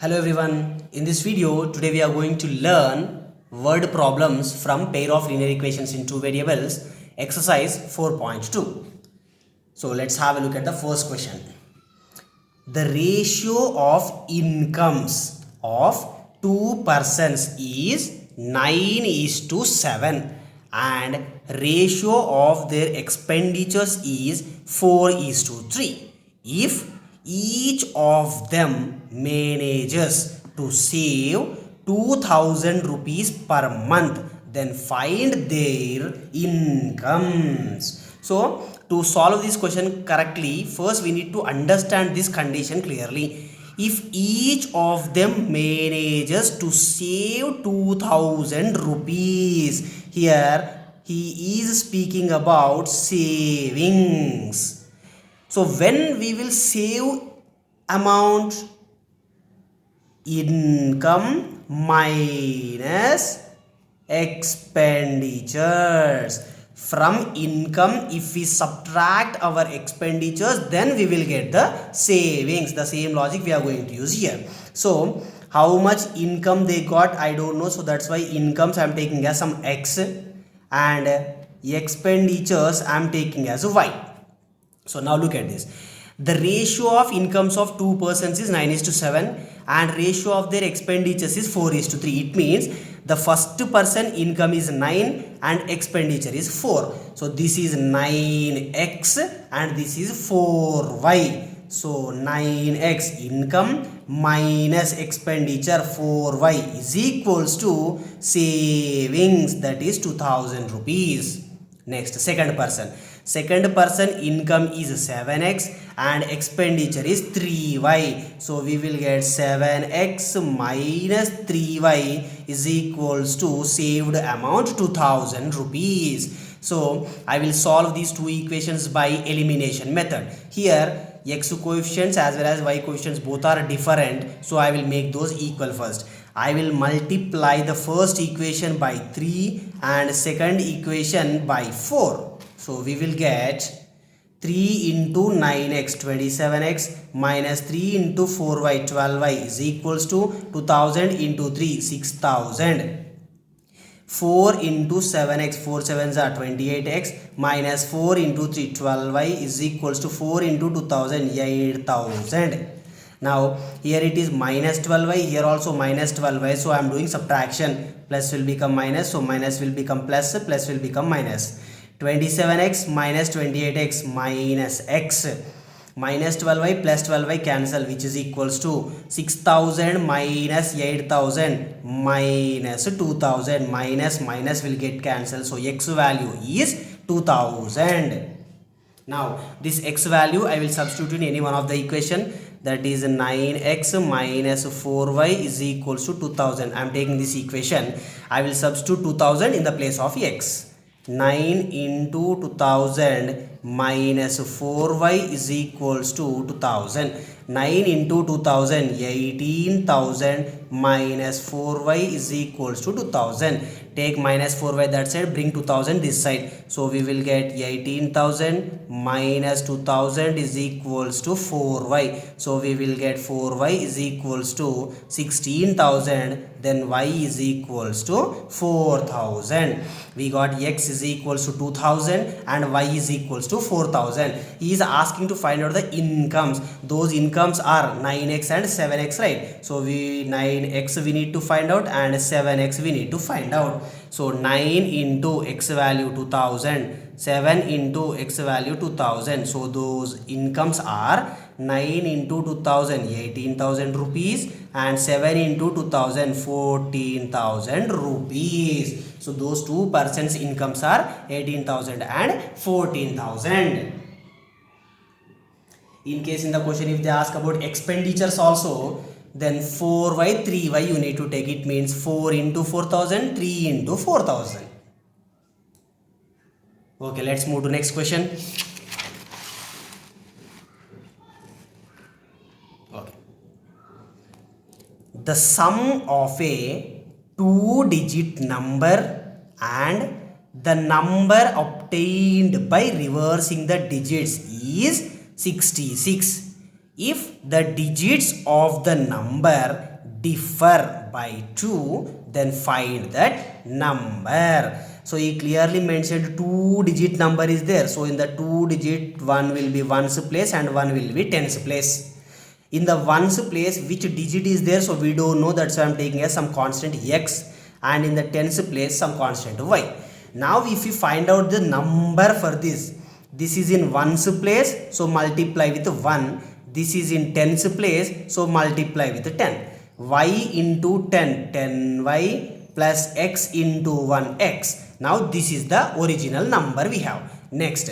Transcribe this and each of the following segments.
Hello everyone, in this video today we are going to learn word problems from pair of linear equations in two variables exercise 4.2. So let's have a look at the first question. The ratio of incomes of two persons is 9:7 and ratio of their expenditures is 4:3. If each of them manages to save 2000 rupees per month, then find their incomes. So to solve this question correctly, first we need to understand this condition clearly. If each of them manages to save 2000 rupees, here he is speaking about savings. So when we will save amount, income minus expenditures. From income, if we subtract our expenditures, then we will get the savings. The same logic we are going to use here. So how much income they got, I don't know, so that's why incomes I am taking as some x and expenditures I am taking as a y. So now look at this. The ratio of incomes of two persons is 9:7 and ratio of their expenditures is 4:3. It means the first person income is 9 and expenditure is 4. So this is 9x and this is 4y. So 9x income minus expenditure 4y is equals to savings, that is 2000 rupees. Next, second person income is 7x and expenditure is 3y. So we will get 7x minus 3y is equals to saved amount 2000 rupees. So I will solve these two equations by elimination method. Here x coefficients as well as y coefficients both are different, so I will make those equal first. I will multiply the first equation by 3 and second equation by 4. So we will get 3 into 9x 27x minus 3 into 4y 12y is equals to 2000 into 3 6000. 4 into 7x 4 7s are 28x minus 4 into 3 12y is equals to 4 into 2000 8000. Now here it is minus 12y, here also minus 12y, so I am doing subtraction. Plus will become minus, so minus will become plus, plus will become minus. 27x minus 28x minus x. Minus 12y plus 12y cancel, which is equals to 6000 minus 8000 minus 2000. Minus will get cancelled, so x value is 2000. Now this x value I will substitute in any one of the equation, that is 9x minus 4y is equals to 2000. I am taking this equation, I will substitute 2000 in the place of x. 9 into 2000 minus 4y is equals to 2000. 9 into 2000 18,000 minus 4y is equals to 2000. Take minus 4y that side, bring 2000 this side, so we will get 18,000 minus 2000 is equals to 4y. So we will get 4y is equals to 16,000, then y is equals to 4,000. We got x is equals to 2000 and y is equals to 4,000. He is asking to find out the incomes. Those incomes are 9x and 7x, right? So 9x we need to find out and 7x we need to find out. So 9 into x value 2000, 7 into x value 2000. So those incomes are 9 into 2000 18,000 rupees and 7 into 2000 14,000 rupees. So those two persons incomes are 18,000 and 14,000. In case in the question if they ask about expenditures also, then 4y 3y you need to take. It means 4 into 4000 3 into 4000. Okay, let's move to next question. Okay, the sum of a two-digit number and the number obtained by reversing the digits is 66. If the digits of the number differ by 2, then find that number. So he clearly mentioned 2-digit number is there. So in the 2-digit, one will be ones place and one will be tens place. In the ones place, which digit is there? So we don't know, that's why I'm taking as some constant x, and in the tens place some constant y. Now if you find out the number for this is in ones place, so multiply with 1. This is in tens place, so multiply with 10. Y into 10, 10y plus x into 1x. Now this is the original number we have. Next,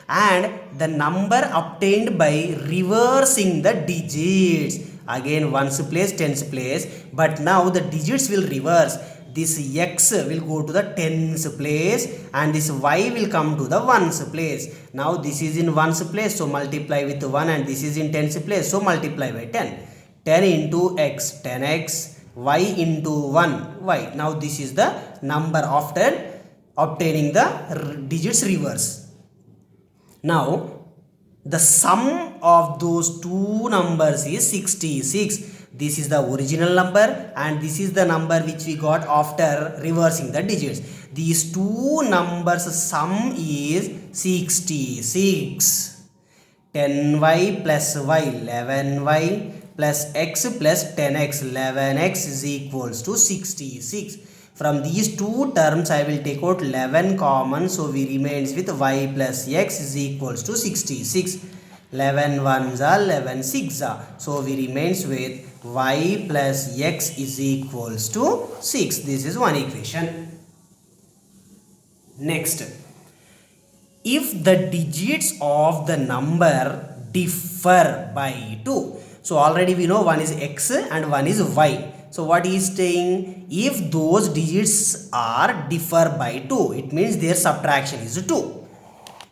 and the number obtained by reversing the digits. Again ones place, tens place, but now the digits will reverse. This x will go to the tens place and this y will come to the ones place. Now this is in ones place, so multiply with 1, and this is in tens place, so multiply by 10. 10 into x, 10x, y into 1, y. Now this is the number after obtaining the digits reverse. Now the sum of those two numbers is 66. This is the original number and this is the number which we got after reversing the digits. These two numbers sum is 66. 10y plus y, 11y plus x plus 10x, 11x is equals to 66. From these two terms I will take out 11 common, so we remains with y plus x is equals to 66. 11 ones are 11 6 are, so we remains with y plus x is equals to 6. This is one equation. Next, if the digits of the number differ by 2, so already we know one is x and one is y. So what he is saying, if those digits are differ by 2, it means their subtraction is 2.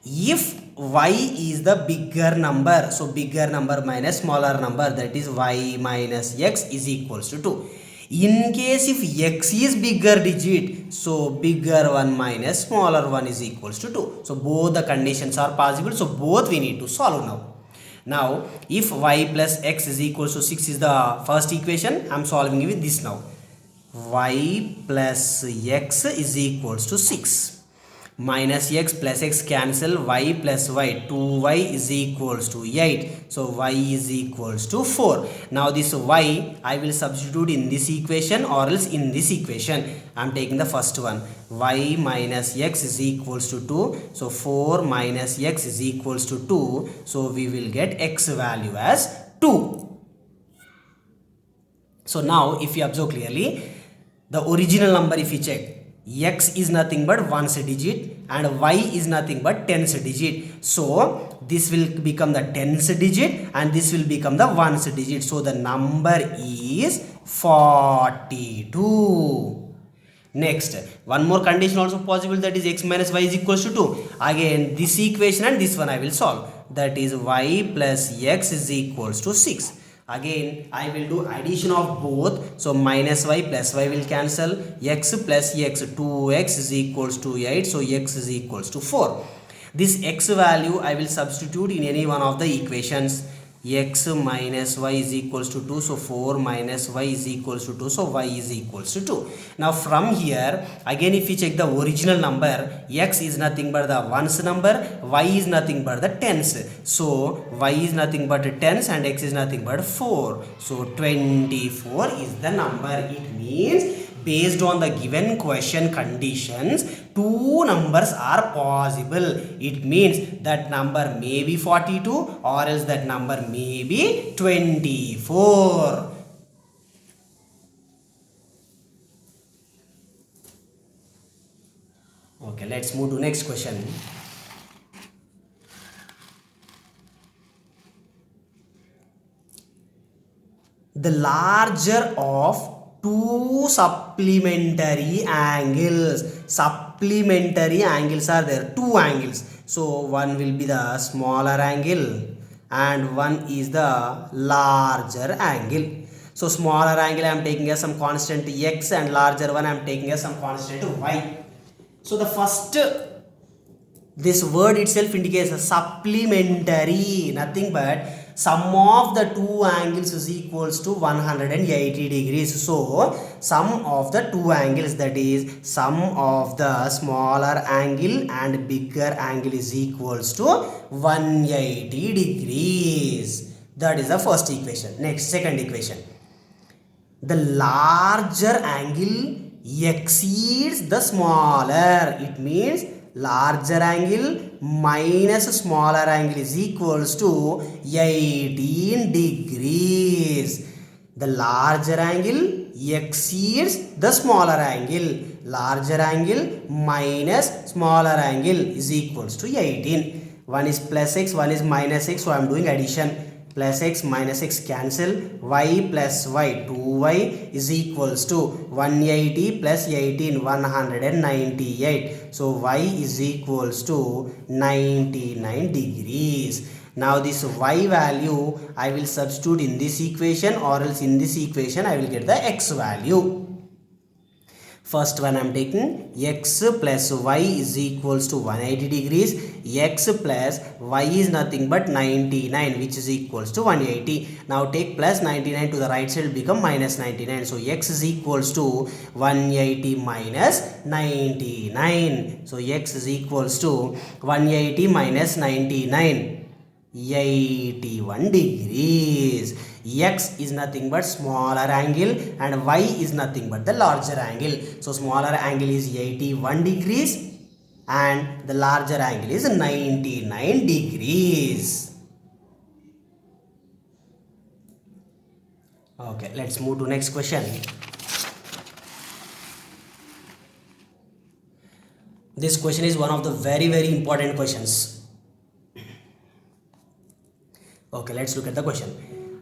If y is the bigger number, so bigger number minus smaller number, that is y minus x is equals to 2. In case if x is bigger digit, so bigger one minus smaller one is equals to 2. So both the conditions are possible, so both we need to solve now. Now if y plus x is equals to 6 is the first equation, I am solving with this now. Y plus x is equals to 6. Minus x plus x cancel, y plus y, 2y is equals to 8. So y is equals to 4. Now this y I will substitute in this equation or else in this equation. I am taking the first one. Y minus x is equals to 2. So 4 minus x is equals to 2. So we will get x value as 2. So now if you observe clearly, the original number if you check, x is nothing but ones digit and y is nothing but tens digit. So this will become the tens digit and this will become the ones digit. So the number is 42. Next, one more condition also possible, that is x minus y is equals to 2. Again this equation and this one I will solve. That is y plus x is equals to 6. Again I will do addition of both, so minus y plus y will cancel, x plus x, 2x is equals to 8, so x is equals to 4. This x value I will substitute in any one of the equations. X minus y is equals to 2, so 4 minus y is equals to 2, so y is equals to 2. Now from here again if you check the original number, x is nothing but the ones number, y is nothing but the tens, so y is nothing but tens and x is nothing but 4, so 24 is the number. It means based on the given question conditions, two numbers are possible. It means that number may be 42 or else that number may be 24. Okay, let's move to next question. The larger of two supplementary angles. Supplementary angles are there, two angles. So one will be the smaller angle and one is the larger angle. So smaller angle I am taking as some constant x and larger one I am taking as some constant y. So the first, this word itself indicates a supplementary, nothing but sum of the two angles is equals to 180 degrees. So sum of the two angles, that is sum of the smaller angle and bigger angle, is equals to 180 degrees. That is the first equation. Next, second equation. The larger angle exceeds the smaller. It means larger angle minus smaller angle is equals to 18 degrees. The larger angle exceeds the smaller angle. Larger angle minus smaller angle is equals to 18. One is plus x, one is minus x, so I am doing addition. Plus x minus x cancel, y plus y, 2y is equals to 180 plus 18, 198. So y is equals to 99 degrees. Now this y value I will substitute in this equation, or else in this equation I will get the x value. First one I am taking x plus y is equals to 180 degrees. X plus y is nothing but 99, which is equals to 180. Now take plus 99 to the right side, will become minus 99. So x is equals to 180 minus 99. So x is equals to 180 minus 99. 81 degrees. X is nothing but smaller angle and y is nothing but the larger angle. So smaller angle is 81 degrees and the larger angle is 99 degrees. Okay, let's move to next question. This question is one of the very important questions. Okay, let's look at the question.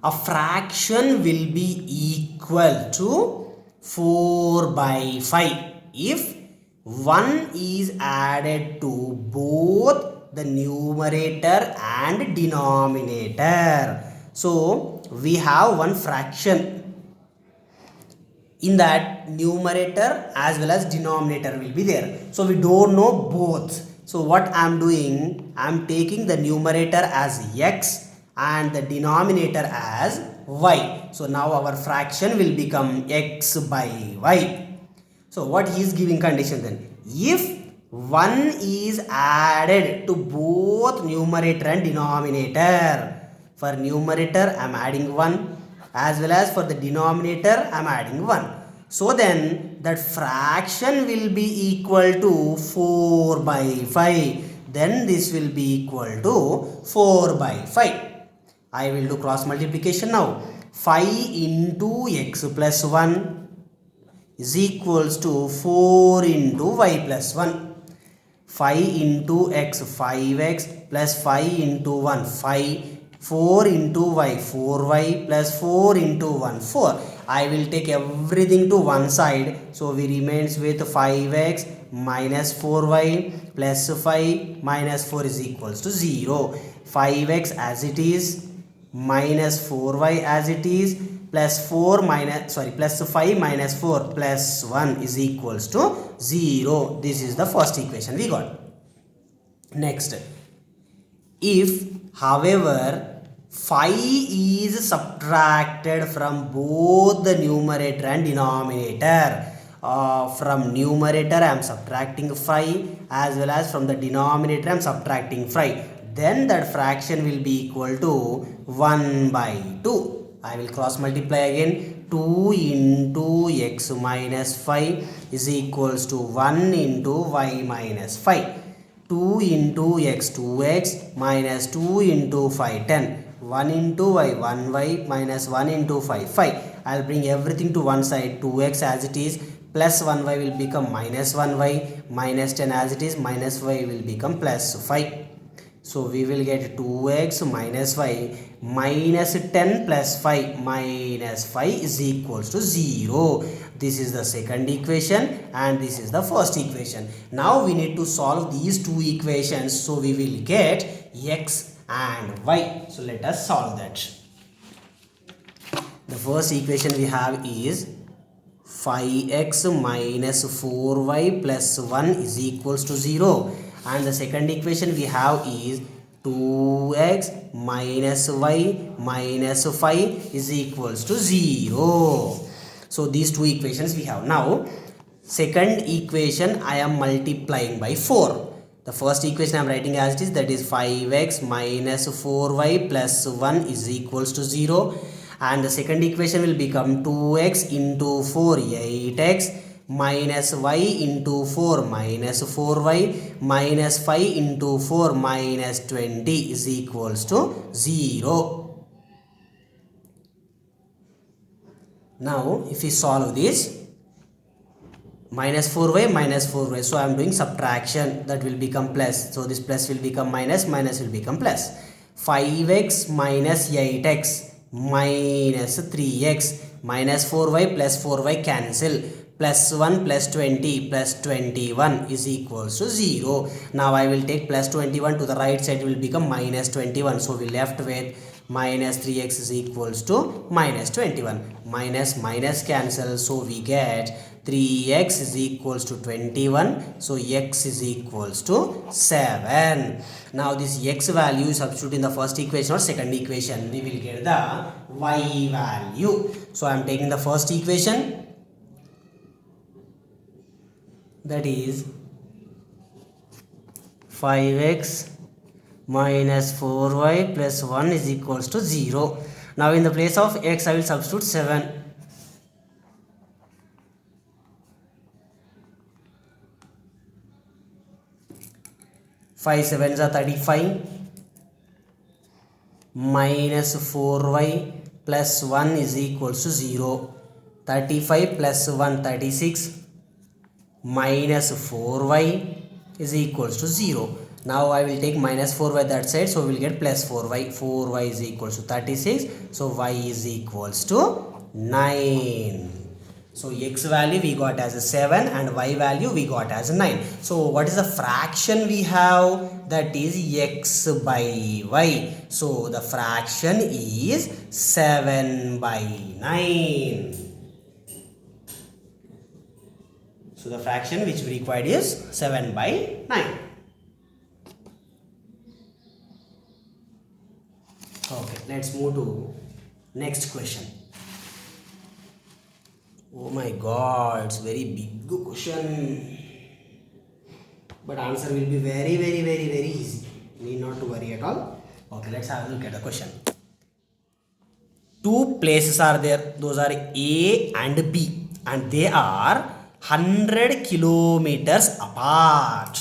A fraction will be equal to 4 by 5 if 1 is added to both the numerator and denominator. So we have one fraction. In that, numerator as well as denominator will be there. So we don't know both. So what I am doing, I am taking the numerator as x and the denominator as y. So now our fraction will become x by y. So what he is giving condition then? If 1 is added to both numerator and denominator. For numerator I am adding 1, as well as for the denominator I am adding 1. So then that fraction will be equal to 4 by 5. Then this will be equal to 4 by 5. I will do cross multiplication now. 5 into x plus 1 is equals to 4 into y plus 1. 5 into x, 5x plus 5 into 1, 5. 4 into y, 4y plus 4 into 1, 4. I will take everything to one side. So we remains with 5x minus 4y plus 5 minus 4 is equals to 0. 5x as it is minus 4y as it is plus 5 minus 4 plus 1 is equals to 0. This is the first equation we got. Next, if however 5 is subtracted from both the numerator and denominator, from numerator I am subtracting 5 as well as from the denominator I am subtracting 5, then that fraction will be equal to 1 by 2. I will cross multiply again. 2 into x minus 5 is equals to 1 into y minus 5. 2 into x, 2x minus 2 into 5, 10. 1 into y, 1y minus 1 into 5, 5. I will bring everything to one side. 2x as it is plus 1y will become minus 1y, minus 10 as it is minus y will become plus 5. So we will get 2x minus y minus 10 plus 5 minus 5 is equals to 0. This is the second equation and this is the first equation. Now we need to solve these two equations. So we will get x and y. So let us solve that. The first equation we have is 5x minus 4y plus 1 is equals to 0. And the second equation we have is 2x minus y minus 5 is equals to 0. So these two equations we have. Now second equation I am multiplying by 4. The first equation I am writing as it is, that is 5x minus 4y plus 1 is equals to 0. And the second equation will become 2x into 4 8x minus y into 4 minus 4y minus 5 into 4 minus 20 is equals to 0. Now if we solve this, minus 4y, so I am doing subtraction, that will become plus, so this plus will become minus, minus will become plus. 5x minus 8x minus 3x minus 4y plus 4y cancel, plus 1 plus 20 plus 21 is equals to 0. Now I will take plus 21 to the right side, will become minus 21, so we left with minus 3x is equals to minus 21. Minus minus cancel, so we get 3x is equals to 21, so x is equals to 7. Now this x value substitute in the first equation or second equation, we will get the y value. So I am taking the first equation, that is 5x minus 4y plus 1 is equals to 0. Now in the place of x I will substitute 7. 5 sevens are 35 minus 4y plus 1 is equals to 0. 35 plus 1 36 minus 4y is equals to 0. Now I will take minus 4y that side, so we will get plus 4y. 4y is equals to 36, so y is equals to 9. So x value we got as a 7 and y value we got as a 9. So what is the fraction we have? That is x by y. So the fraction is 7 by 9. So the fraction which we required is 7 by 9. Okay, let's move to next question. Oh my god, it's very big question, but answer will be very easy. Need not to worry at all. Okay, let's have a look at the question. Two places are there, those are A and B, and they are 100 kilometers apart.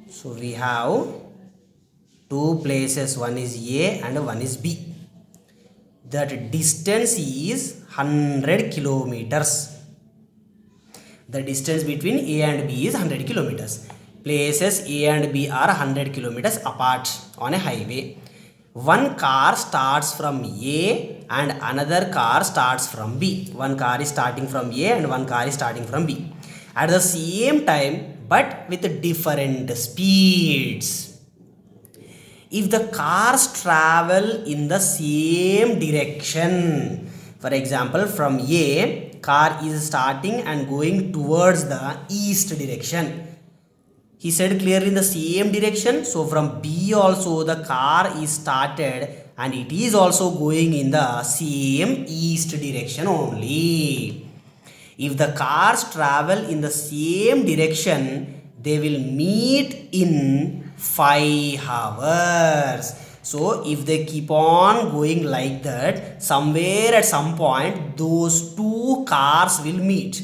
So we have two places, one is A and one is B. That distance is 100 kilometers. The distance between A and B is 100 kilometers. Places A and B are 100 kilometers apart on a highway. One car starts from A and another car starts from B. One car is starting from A and one car is starting from B at the same time, but with different speeds. If the cars travel in the same direction, for example, from A, car is starting and going towards the east direction. He said clearly in the same direction. So from B also the car is started and it is also going in the same east direction only. If the cars travel in the same direction, they will meet in 5 hours. So if they keep on going like that, somewhere at some point those two cars will meet.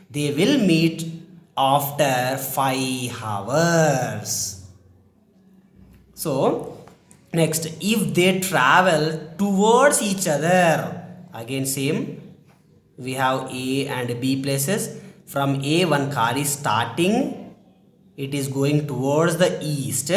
They will meet after 5 hours. So next, if they travel towards each other, again same, we have A and B places. From A, one car is starting, it is going towards the east.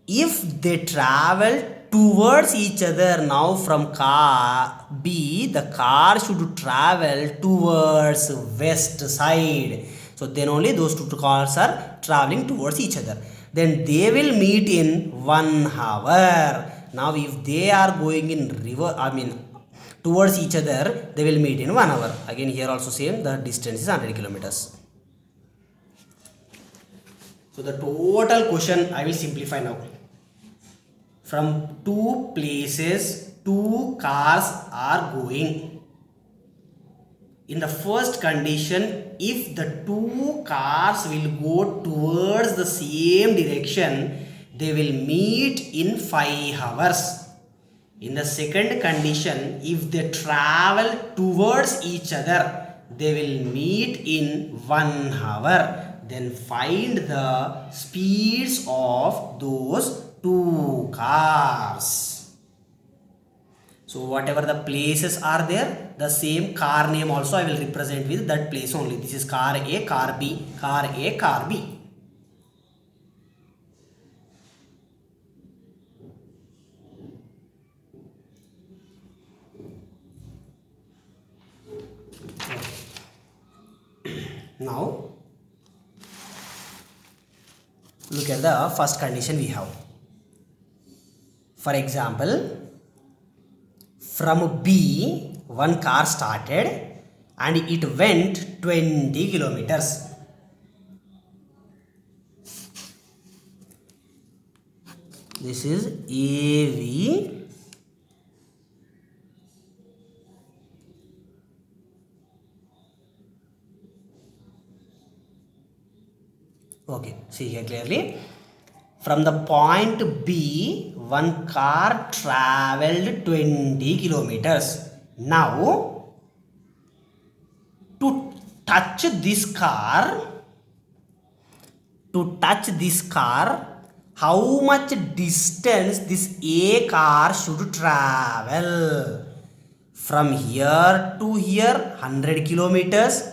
If they travel towards each other, now from car B, the car should travel towards west side. So then only those two cars are traveling towards each other. Then they will meet in 1 hour. Now if they are going in towards each other, they will meet in 1 hour. Again here also same, the distance is 100 kilometers. So the total question I will simplify now. From two places, two cars are going. In the first condition, if the two cars will go towards the same direction, they will meet in 5 hours. In the second condition, if they travel towards each other, they will meet in 1 hour. Then find the speeds of those two cars. So whatever the places are there, the same car name also I will represent with that place only. This is car A, car B, car A, car B. Now look at the first condition we have. For example, from B, one car started and it went 20 kilometers. This is AV. Okay, see here clearly. From the point B, one car traveled 20 kilometers. Now, to touch this car, how much distance this A car should travel? From here to here, 100 kilometers.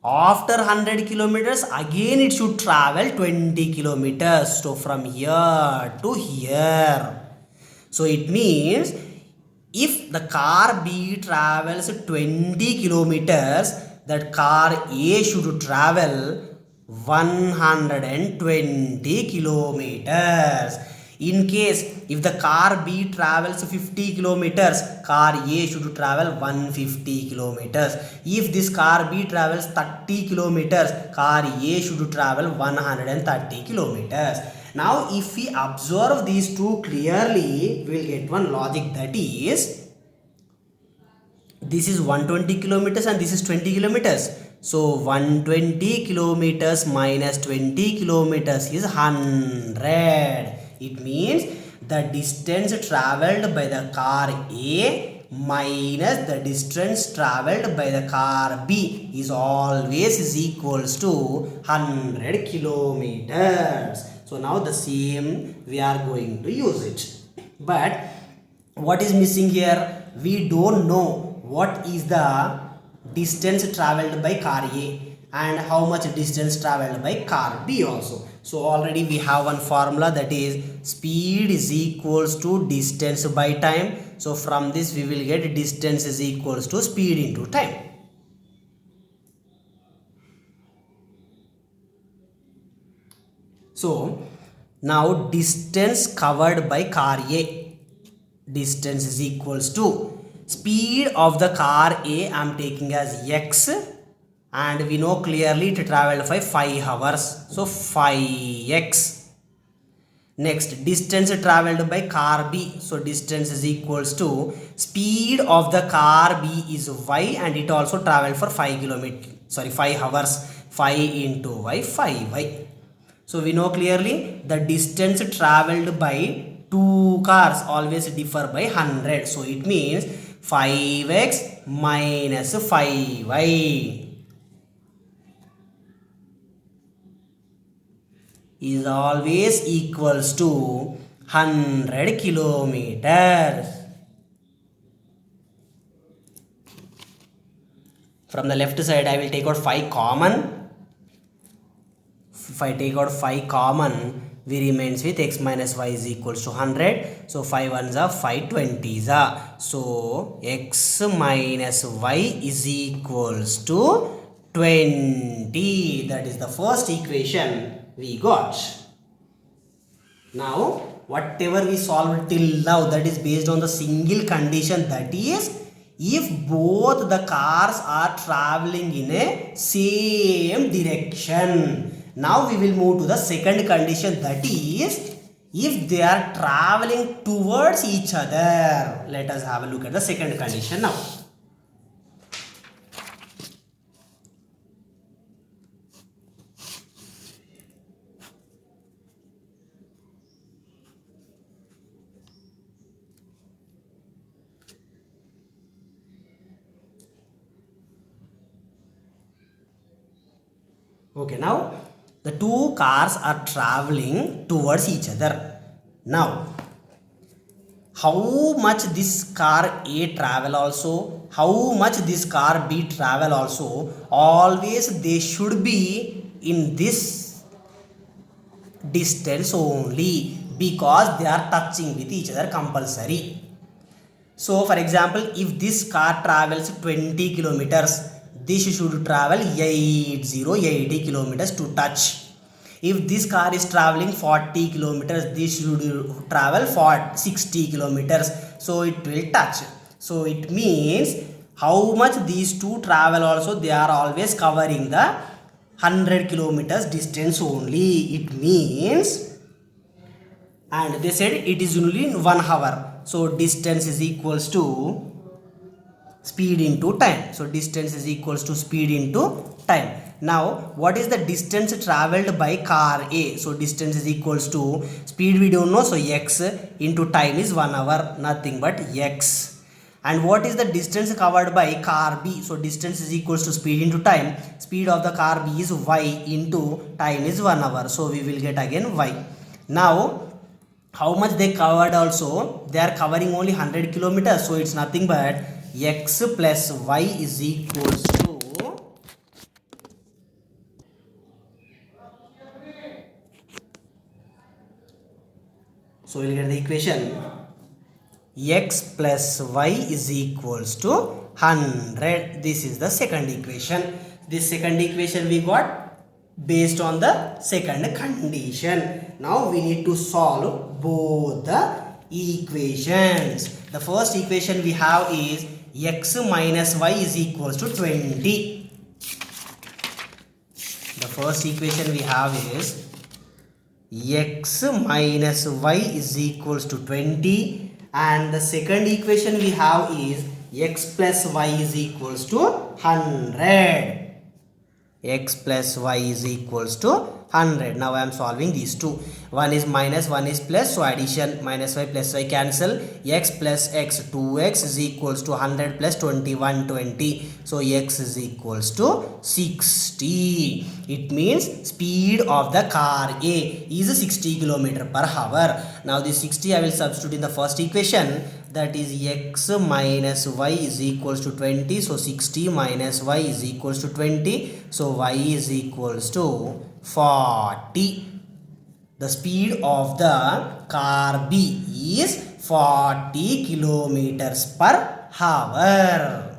After 100 kilometers, again it should travel 20 kilometers. So from here to here. So it means if the car B travels 20 kilometers, that car A should travel 120 kilometers. In case if the car B travels 50 kilometers, car A should travel 150 kilometers. If this car B travels 30 kilometers, car A should travel 130 kilometers. Now if we observe these two clearly, we will get one logic, that is, this is 120 kilometers and this is 20 kilometers. So 120 kilometers minus 20 kilometers is 100. It means the distance traveled by the car A minus the distance traveled by the car B is always is equals to 100 kilometers. So now the same we are going to use it. But what is missing here? We don't know what is the distance traveled by car A and how much distance traveled by car B also. So already we have one formula, that is speed is equals to distance by time. So from this we will get distance is equals to speed into time. So now distance covered by car A, distance is equals to speed of the car A I am taking as x, and we know clearly it traveled by 5 hours. So 5x. Next, distance traveled by car B. So distance is equals to speed of the car B is y, and it also traveled for 5 hours. 5 into y, 5y. So we know clearly the distance traveled by two cars always differ by 100. So it means 5x minus 5y is always equals to 100 kilometers. From the left side I will take out 5 common. If I take out 5 common, we remains with x minus y is equals to 100. So 5 ones are 5 20s are. So x minus y is equals to 20. That is the first equation we got. Now whatever we solved till now, that is based on the single condition, that is if both the cars are traveling in a same direction. Now we will move to the second condition, that is if they are traveling towards each other. Let us have a look at the second condition now. Okay, now the two cars are traveling towards each other. Now, how much this car A travel also, how much this car B travel also, always they should be in this distance only, because they are touching with each other compulsory. So for example, if this car travels 20 kilometers, this should travel 80 kilometers to touch. If this car is traveling 40 kilometers, this should travel 60 kilometers, so it will touch. So it means how much these two travel also, they are always covering the 100 kilometers distance only. It means, and they said it is only in 1 hour. So distance is equals to speed into time. So distance is equals to speed into time. Now what is the distance traveled by car A? So distance is equals to speed we don't know, so x into time is 1 hour, nothing but x. And what is the distance covered by car B? So distance is equals to speed into time. Speed of the car B is y into time is 1 hour. So we will get again y. Now how much they covered also? They are covering only 100 kilometers. So it's nothing but x plus y is equals to, so we'll get the equation x plus y is equals to 100. This is the second equation. This second equation we got based on the second condition. Now we need to solve both the equations. The first equation we have is x minus y is equals to 20. The first equation we have is x minus y is equals to 20, and the second equation we have is x plus y is equals to 100. X plus y is equals to 100. Now I am solving these two. One is minus, one is plus, so addition, minus y plus y cancel. X plus x, 2x is equals to 100 plus 21, 20. So x is equals to 60. It means speed of the car A is 60 km per hour. Now this 60 I will substitute in the first equation. That is x minus y is equals to 20. So 60 minus y is equals to 20. So y is equals to 40. The speed of the car B is 40 kilometers per hour.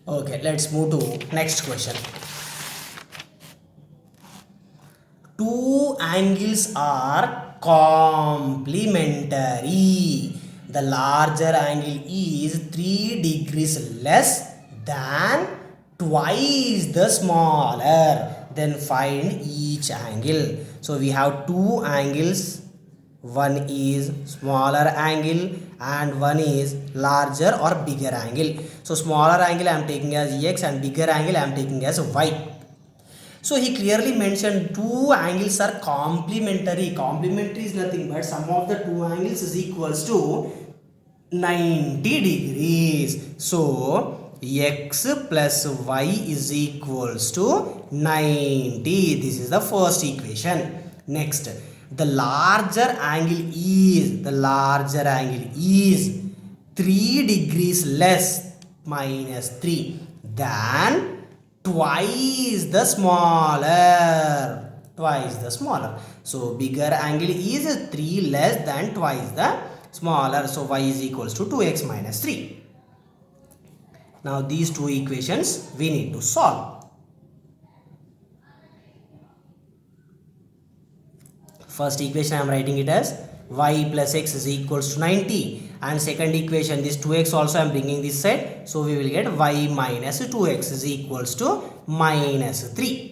Okay, let's move to next question. Two angles are complementary. The larger angle is 3 degrees less than twice the smaller. Then find each angle. So we have two angles. One is smaller angle and one is larger or bigger angle. So smaller angle I am taking as x and bigger angle I am taking as y. So he clearly mentioned two angles are complementary. Complementary is nothing but sum of the two angles is equals to 90 degrees. So x plus y is equals to 90. This is the first equation. Next, the larger angle is 3 degrees less minus 3 than twice the smaller. So bigger angle is 3 less than twice the smaller. So y is equals to 2x minus 3. Now these two equations we need to solve. First equation I am writing it as y plus x is equals to 90, and second equation this 2x also I am bringing this side, so we will get y minus 2x is equals to minus 3.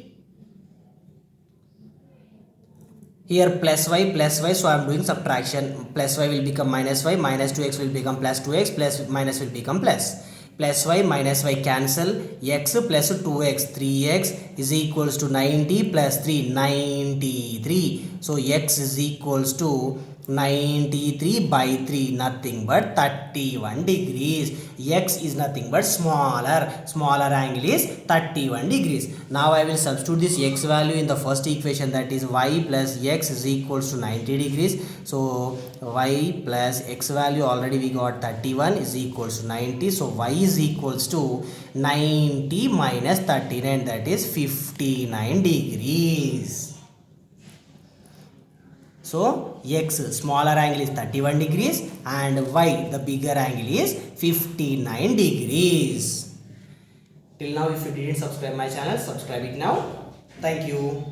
Here plus y, so I am doing subtraction. Plus y will become minus y, minus 2x will become plus 2x, plus minus will become plus. Plus y minus y cancel, x plus 2x, 3x is equals to 90 plus 3, 93. So x is equals to 93 by 3, nothing but 31 degrees. X is nothing but smaller angle is 31 degrees. Now I will substitute this x value in the first equation, that is y plus x is equals to 90 degrees. So y plus x value already we got 31 is equals to 90. So y is equals to 90 minus 39, that is 59 degrees. So x smaller angle is 31 degrees and y the bigger angle is 59 degrees. Till now if you didn't subscribe my channel, subscribe it now. Thank you.